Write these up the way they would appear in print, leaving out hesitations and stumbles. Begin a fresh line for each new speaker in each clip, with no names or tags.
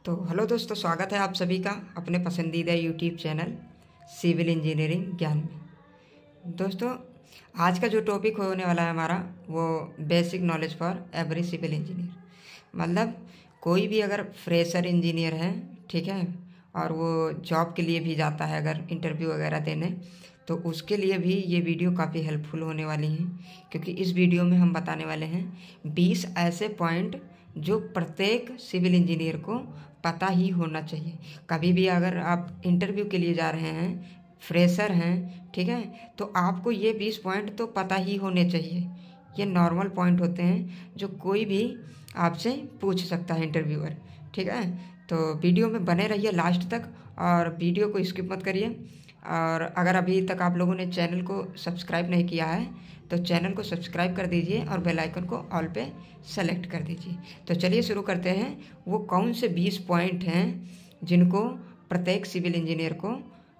तो हेलो दोस्तों, स्वागत है आप सभी का अपने पसंदीदा यूट्यूब चैनल सिविल इंजीनियरिंग ज्ञान में। दोस्तों, आज का जो टॉपिक होने वाला है हमारा वो basic knowledge for every civil engineer. मतलब कोई भी अगर फ्रेशर इंजीनियर है, ठीक है, और वो जॉब के लिए भी जाता है अगर इंटरव्यू वगैरह देने, तो उसके लिए भी ये वीडियो काफ़ी हेल्पफुल होने वाली है। क्योंकि इस वीडियो में हम बताने वाले हैं 20 ऐसे पॉइंट जो प्रत्येक सिविल इंजीनियर को पता ही होना चाहिए। कभी भी अगर आप इंटरव्यू के लिए जा रहे हैं, फ्रेशर हैं, ठीक है, तो आपको ये 20 पॉइंट तो पता ही होने चाहिए। ये नॉर्मल पॉइंट होते हैं जो कोई भी आपसे पूछ सकता है इंटरव्यूअर, ठीक है। तो वीडियो में बने रहिए लास्ट तक और वीडियो को स्किप मत करिए। और अगर अभी तक आप लोगों ने चैनल को सब्सक्राइब नहीं किया है तो चैनल को सब्सक्राइब कर दीजिए और बेल आइकन को ऑल पे सेलेक्ट कर दीजिए। तो चलिए शुरू करते हैं। वो कौन से 20 पॉइंट हैं जिनको प्रत्येक सिविल इंजीनियर को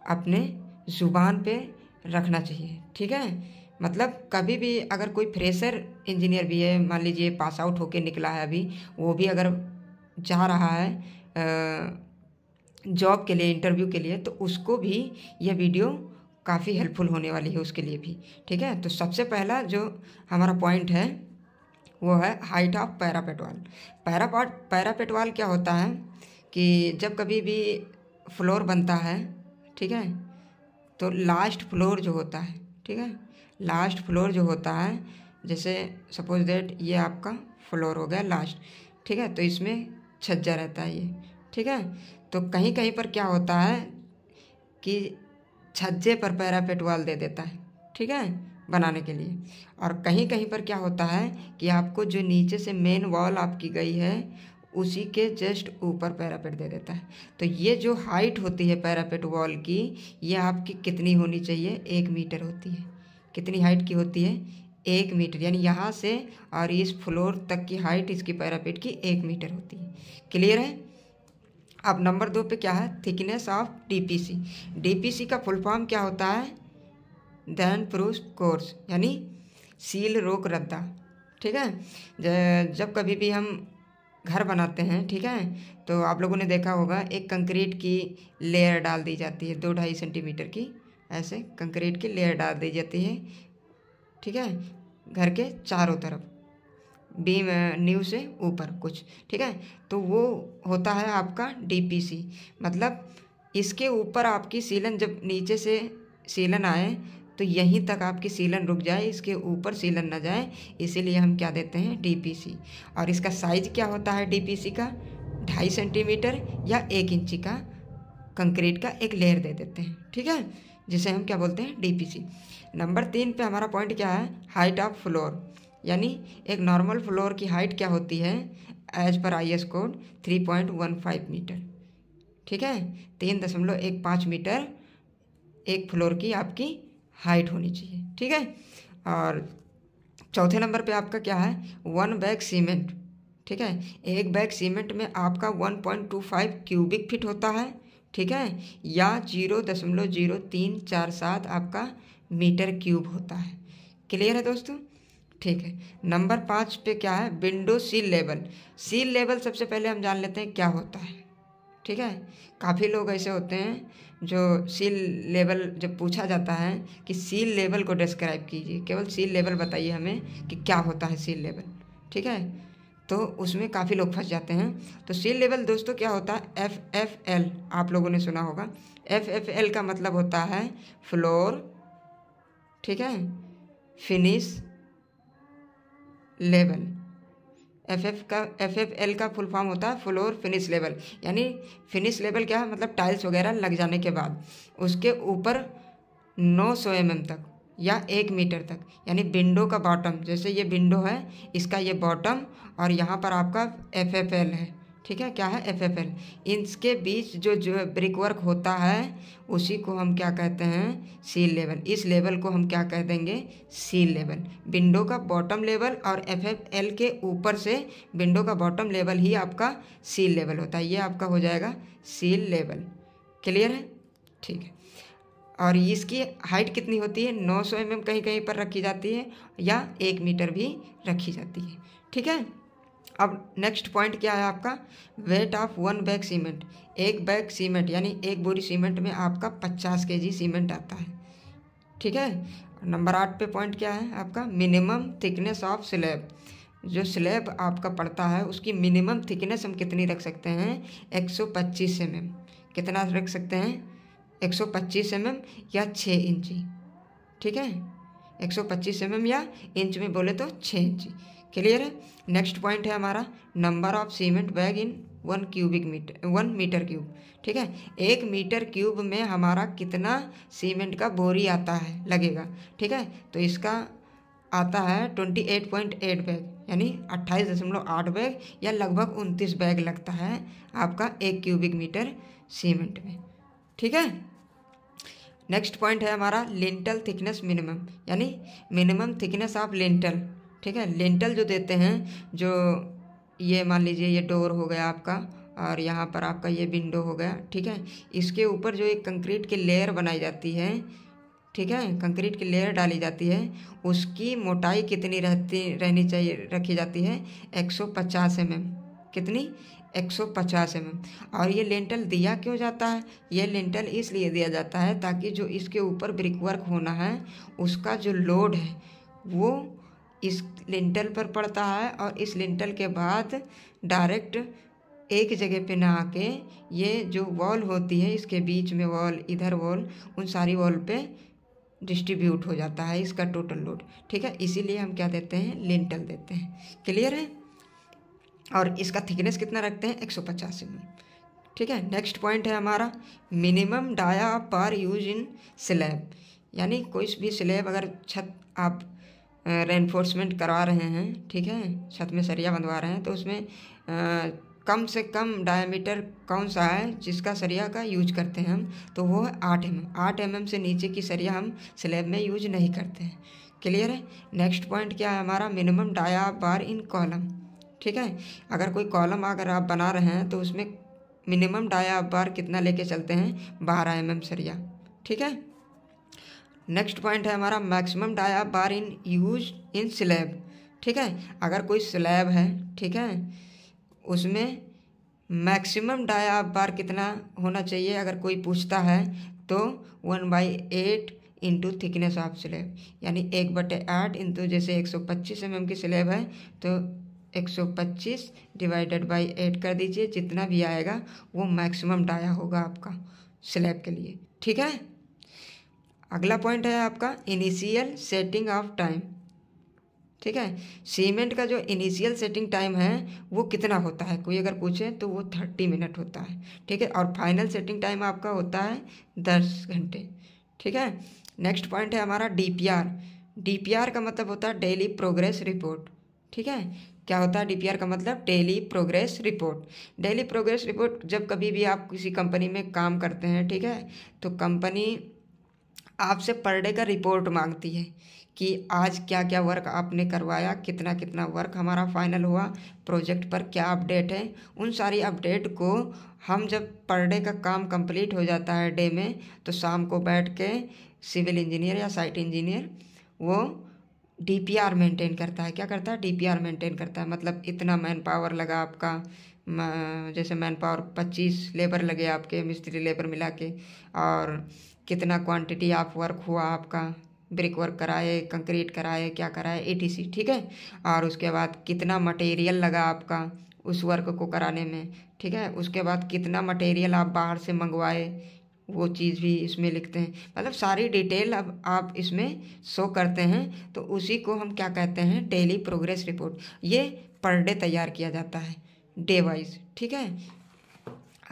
अपने ज़ुबान पे रखना चाहिए, ठीक है। मतलब कभी भी अगर कोई फ्रेशर इंजीनियर भी है, मान लीजिए पास आउट होके निकला है अभी, वो भी अगर जा रहा है जॉब के लिए, इंटरव्यू के लिए, तो उसको भी यह वीडियो काफ़ी हेल्पफुल होने वाली है उसके लिए भी, ठीक है। तो सबसे पहला जो हमारा पॉइंट है वो है हाइट ऑफ पैरापेट वाल। पैरापेट वाल क्या होता है कि जब कभी भी फ्लोर बनता है, ठीक है, तो लास्ट फ्लोर जो होता है, ठीक है, लास्ट फ्लोर जो होता है, जैसे सपोज दैट ये आपका फ्लोर हो गया लास्ट, ठीक है, तो इसमें छज्जा रहता है ये, ठीक है। तो कहीं कहीं पर क्या होता है कि छज्जे पर पैरापेट वाल दे देता है, ठीक है, बनाने के लिए। और कहीं कहीं पर क्या होता है कि आपको जो नीचे से मेन वॉल आपकी गई है उसी के जस्ट ऊपर पैरापेट दे देता है। तो ये जो हाइट होती है पैरापेट वॉल की, ये आपकी कितनी होनी चाहिए? 1 मीटर होती है। कितनी हाइट की होती है? 1 मीटर। यानी यहाँ से और इस फ्लोर तक की हाइट इसकी पैरापेट की 1 मीटर होती है। क्लियर है? अब नंबर 2 पे क्या है? Thickness of DPC. डीपीसी का फुल फॉर्म क्या होता है? दैन प्रूफ कोर्स, यानी सील रोक रद्दा, ठीक है। जब कभी भी हम घर बनाते हैं, ठीक है, तो आप लोगों ने देखा होगा एक कंक्रीट की लेयर डाल दी जाती है 2-2.5 सेंटीमीटर की, ऐसे कंक्रीट की लेयर डाल दी जाती है, ठीक है, घर के चारों तरफ, बीम नींव से ऊपर कुछ, ठीक है। तो वो होता है आपका डीपीसी। मतलब इसके ऊपर आपकी सीलन, जब नीचे से सीलन आए तो यहीं तक आपकी सीलन रुक जाए, इसके ऊपर सीलन ना जाए, इसीलिए हम क्या देते हैं? डीपीसी। और इसका साइज क्या होता है डीपीसी का? 2.5 सेंटीमीटर या 1 इंची का कंक्रीट का एक लेयर दे देते हैं, ठीक है, जिसे हम क्या बोलते हैं? डीपीसी। नंबर 3 पे हमारा पॉइंट क्या है? Height of floor. यानी एक नॉर्मल फ्लोर की हाइट क्या होती है? As per IS code 3.15 metre, ठीक है, 3.15 मीटर एक फ्लोर की आपकी हाइट होनी चाहिए, ठीक है। और चौथे नंबर पे आपका क्या है? 1 बैग सीमेंट, ठीक है। एक बैग सीमेंट में आपका 1.25 क्यूबिक फीट होता है, ठीक है, या 0.0347 आपका मीटर क्यूब होता है। क्लियर है दोस्तों? ठीक है। नंबर 5 पे क्या है? Window sill level. Seal level सबसे पहले हम जान लेते हैं क्या होता है, ठीक है। काफ़ी लोग ऐसे होते हैं जो सील लेवल जब पूछा जाता है कि सील लेवल को डिस्क्राइब कीजिए, केवल सील लेवल बताइए हमें कि क्या होता है सील लेवल, ठीक है, तो उसमें काफ़ी लोग फंस जाते हैं। तो सील लेवल दोस्तों क्या होता है? FFL आप लोगों ने सुना होगा। FFL का मतलब होता है फ्लोर, ठीक है, फिनिश लेवल। FFL का फुल फॉर्म होता है फ्लोर फिनिश लेवल। यानी फिनिश लेवल क्या है? मतलब टाइल्स वगैरह लग जाने के बाद उसके ऊपर 900 mm तक या 1 मीटर तक, यानी विंडो का बॉटम, जैसे ये विंडो है इसका ये बॉटम, और यहाँ पर आपका FFL है, ठीक है। क्या है? FFL। इसके बीच जो ब्रिक वर्क होता है उसी को हम क्या कहते हैं? Seal level. इस लेवल को हम क्या कह देंगे? Seal level. विंडो का बॉटम लेवल और FFL के ऊपर से विंडो का बॉटम लेवल ही आपका सील लेवल होता है। ये आपका हो जाएगा सील लेवल। क्लियर है? ठीक है। और इसकी हाइट कितनी होती है? 900 mm कहीं कहीं पर रखी जाती है या 1 मीटर भी रखी जाती है, ठीक है। अब नेक्स्ट पॉइंट क्या है आपका, वेट ऑफ 1 बैग सीमेंट। एक बैग सीमेंट यानी एक बोरी सीमेंट में आपका 50 kg सीमेंट आता है, ठीक है। नंबर 8 पे पॉइंट क्या है आपका, मिनिमम थिकनेस ऑफ स्लैब। जो स्लैब आपका पड़ता है उसकी मिनिमम थिकनेस हम कितनी रख सकते हैं, 125 mm। कितना रख सकते हैं, 125 mm या 6 इंची, ठीक है। 125 mm या इंच में बोले तो 6 इंची। क्लियर है। नेक्स्ट पॉइंट है हमारा, number of cement bag in 1 metre cube, ठीक है। 1 मीटर क्यूब में हमारा कितना सीमेंट का बोरी आता है लगेगा, ठीक है। तो इसका आता है 28.8 बैग यानी 28.8 बैग या लगभग 29 बैग लगता है आपका 1 क्यूबिक मीटर सीमेंट में, ठीक है। नेक्स्ट पॉइंट है हमारा, लिंटल थिकनेस मिनिमम यानी मिनिमम थिकनेस ऑफ लिंटल, ठीक है। लिंटल जो देते हैं, जो ये मान लीजिए ये डोर हो गया आपका और यहाँ पर आपका ये विंडो हो गया, ठीक है। इसके ऊपर जो एक कंक्रीट की लेयर बनाई जाती है, ठीक है, कंक्रीट की लेयर डाली जाती है, उसकी मोटाई कितनी रहनी चाहिए, रखी जाती है 150 mm। कितनी, 150 mm। और ये लिंटल दिया क्यों जाता है, ये लिंटल इसलिए दिया जाता है ताकि जो इसके ऊपर ब्रिक वर्क होना है उसका जो लोड है वो इस लिंटल पर पड़ता है और इस लिंटल के बाद डायरेक्ट एक जगह पे ना आके ये जो वॉल होती है इसके बीच में वॉल, इधर वॉल, उन सारी वॉल पे डिस्ट्रीब्यूट हो जाता है इसका टोटल लोड, ठीक है। इसीलिए हम क्या देते हैं, लिंटल देते हैं। क्लियर है। और इसका थिकनेस कितना रखते हैं, 150 mm, ठीक है। नेक्स्ट पॉइंट है हमारा, मिनिमम डाया पर यूज इन स्लैब। यानी कोई भी स्लैब अगर छत आप रेनफोर्समेंट करवा रहे हैं, ठीक है, छत में सरिया बंधवा रहे हैं, तो उसमें कम से कम डायमीटर कौन सा है जिसका सरिया का यूज करते हैं हम, तो वो है 8 mm। 8 mm से नीचे की सरिया हम स्लैब में यूज नहीं करते हैं। क्लियर है। नेक्स्ट पॉइंट क्या है हमारा, minimum dia bar in column, ठीक है। अगर कोई कॉलम अगर आप बना रहे हैं तो उसमें मिनिमम डाया बार कितना लेके चलते हैं, 12 mm सरिया, ठीक है। नेक्स्ट पॉइंट है हमारा, maximum dia bar in use in slab, ठीक है। अगर कोई स्लैब है, ठीक है, उसमें मैक्सिमम डाया बार कितना होना चाहिए अगर कोई पूछता है तो 1/8 इंटू थिकनेस ऑफ स्लैब, यानी 1/8 इंटू, जैसे 125 mm की स्लैब है तो 125 डिवाइडेड बाई 8 कर दीजिए, जितना भी आएगा वो मैक्सिमम डाया होगा आपका स्लैब के लिए, ठीक है। अगला पॉइंट है आपका, इनिशियल सेटिंग ऑफ टाइम, ठीक है। सीमेंट का जो इनिशियल सेटिंग टाइम है वो कितना होता है, कोई अगर पूछे तो वो 30 मिनट होता है, ठीक है। और फाइनल सेटिंग टाइम आपका होता है 10 घंटे, ठीक है। नेक्स्ट पॉइंट है हमारा, डीपीआर। डीपीआर का मतलब होता है डेली प्रोग्रेस रिपोर्ट, ठीक है। क्या होता है डीपीआर का मतलब, daily progress report. Daily progress report जब कभी भी आप किसी कंपनी में काम करते हैं, ठीक है, तो कंपनी आपसे पर डे का रिपोर्ट मांगती है कि आज क्या क्या वर्क आपने करवाया, कितना कितना वर्क हमारा फाइनल हुआ, प्रोजेक्ट पर क्या अपडेट है। उन सारी अपडेट को हम जब पर डे का काम कंप्लीट हो जाता है डे में, तो शाम को बैठ के सिविल इंजीनियर या साइट इंजीनियर वो डीपीआर मेंटेन करता है। क्या करता है, डीपीआर मेंटेन करता है। मतलब इतना मैन पावर लगा आपका, जैसे मैन पावर 25 लेबर लगे आपके, मिस्त्री लेबर मिला के, और कितना क्वांटिटी ऑफ वर्क हुआ आपका, ब्रिक वर्क कराए, कंक्रीट कराए, क्या कराए, एटीसी, ठीक है। और उसके बाद कितना मटेरियल लगा आपका उस वर्क को कराने में, ठीक है। उसके बाद कितना मटेरियल आप बाहर से मंगवाए, वो चीज़ भी इसमें लिखते हैं। मतलब सारी डिटेल अब आप इसमें शो करते हैं, तो उसी को हम क्या कहते हैं, डेली प्रोग्रेस रिपोर्ट। ये पर डे तैयार किया जाता है डे वाइज, ठीक है।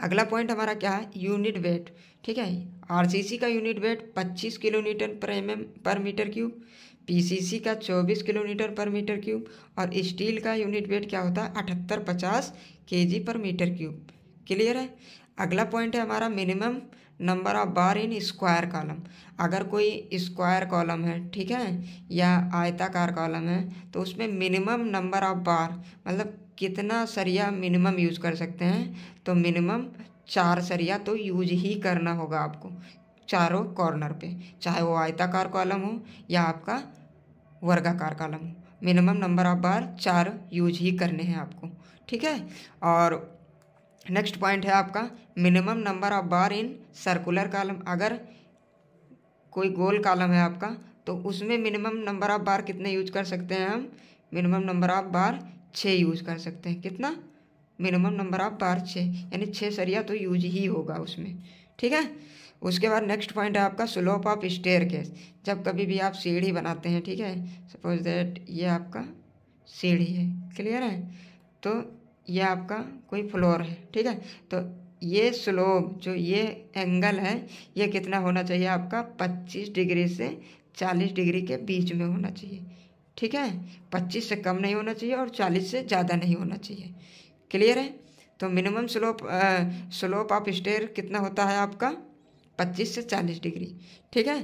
अगला पॉइंट हमारा क्या है, यूनिट वेट, ठीक है। आरसीसी का यूनिट वेट 25 किलोमीटर पर मीटर क्यूब, पीसीसी का 24 किलोमीटर पर मीटर क्यूब, और स्टील का यूनिट वेट क्या होता है, 7850 केजी पर मीटर क्यूब। क्लियर है। अगला पॉइंट है हमारा, minimum number of bar in square column. अगर कोई स्क्वायर कॉलम है, ठीक है, या आयताकार कॉलम है, तो उसमें मिनिमम नंबर ऑफ बार मतलब कितना सरिया मिनिमम यूज़ कर सकते हैं, तो मिनिमम 4 सरिया तो यूज ही करना होगा आपको चारों कॉर्नर पे, चाहे वो आयताकार कॉलम हो या आपका वर्गाकार कॉलम हो। Minimum number of bar 4 use ही करने हैं आपको, ठीक है। और नेक्स्ट पॉइंट है आपका minimum number of bar in circular column. अगर कोई गोल कॉलम है आपका तो उसमें मिनिमम नंबर ऑफ बार कितने यूज कर सकते हैं हम? Minimum number of bar 6 use कर सकते हैं। कितना? मिनिमम नंबर ऑफ बार 6, यानी 6 सरिया तो यूज ही होगा उसमें, ठीक है। उसके बाद नेक्स्ट पॉइंट है आपका स्लोप ऑफ स्टेयरकेस। जब कभी भी आप सीढ़ी बनाते हैं, ठीक है, सपोज दैट ये आपका सीढ़ी है, क्लियर है, तो ये आपका कोई फ्लोर है, ठीक है, तो ये स्लोप जो ये एंगल है ये कितना होना चाहिए आपका? 25 डिग्री से 40 डिग्री के बीच में होना चाहिए, ठीक है। 25 से कम नहीं होना चाहिए और 40 से ज़्यादा नहीं होना चाहिए, क्लियर है। तो मिनिमम स्लोप ऑफ स्टेयर कितना होता है आपका? 25 से 40 डिग्री, ठीक है।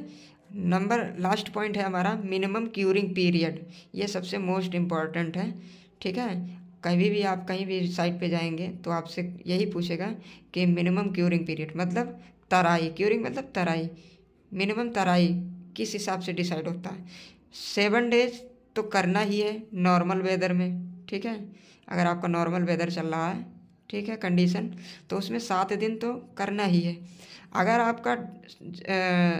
लास्ट पॉइंट है हमारा मिनिमम क्यूरिंग पीरियड। ये सबसे मोस्ट इम्पॉर्टेंट है, ठीक है। कभी भी आप कहीं भी साइट पे जाएंगे तो आपसे यही पूछेगा कि मिनिमम क्यूरिंग पीरियड मतलब तराई, क्यूरिंग मतलब तराई, मिनिमम तराई किस हिसाब से डिसाइड होता है? 7 डेज तो करना ही है नॉर्मल वेदर में, ठीक है। अगर आपका नॉर्मल वेदर चल रहा है, ठीक है, कंडीशन, तो उसमें 7 दिन तो करना ही है। अगर आपका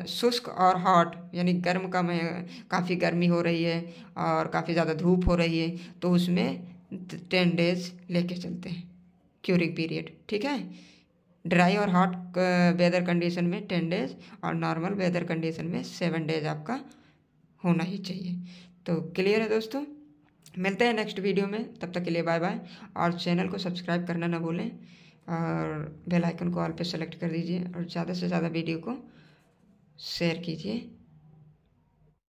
शुष्क और हॉट यानी गर्म का में काफ़ी गर्मी हो रही है और काफ़ी ज़्यादा धूप हो रही है तो उसमें 10 डेज लेके चलते हैं क्यूरिंग पीरियड, ठीक है। ड्राई और हॉट वेदर कंडीशन में 10 डेज और नॉर्मल वेदर कंडीशन में 7 डेज आपका होना ही चाहिए। तो क्लियर है दोस्तों, मिलते हैं नेक्स्ट वीडियो में, तब तक के लिए बाय बाय। और चैनल को सब्सक्राइब करना ना भूलें और बेल आइकन को ऑल पे सेलेक्ट कर दीजिए और ज़्यादा से ज़्यादा वीडियो को शेयर कीजिए।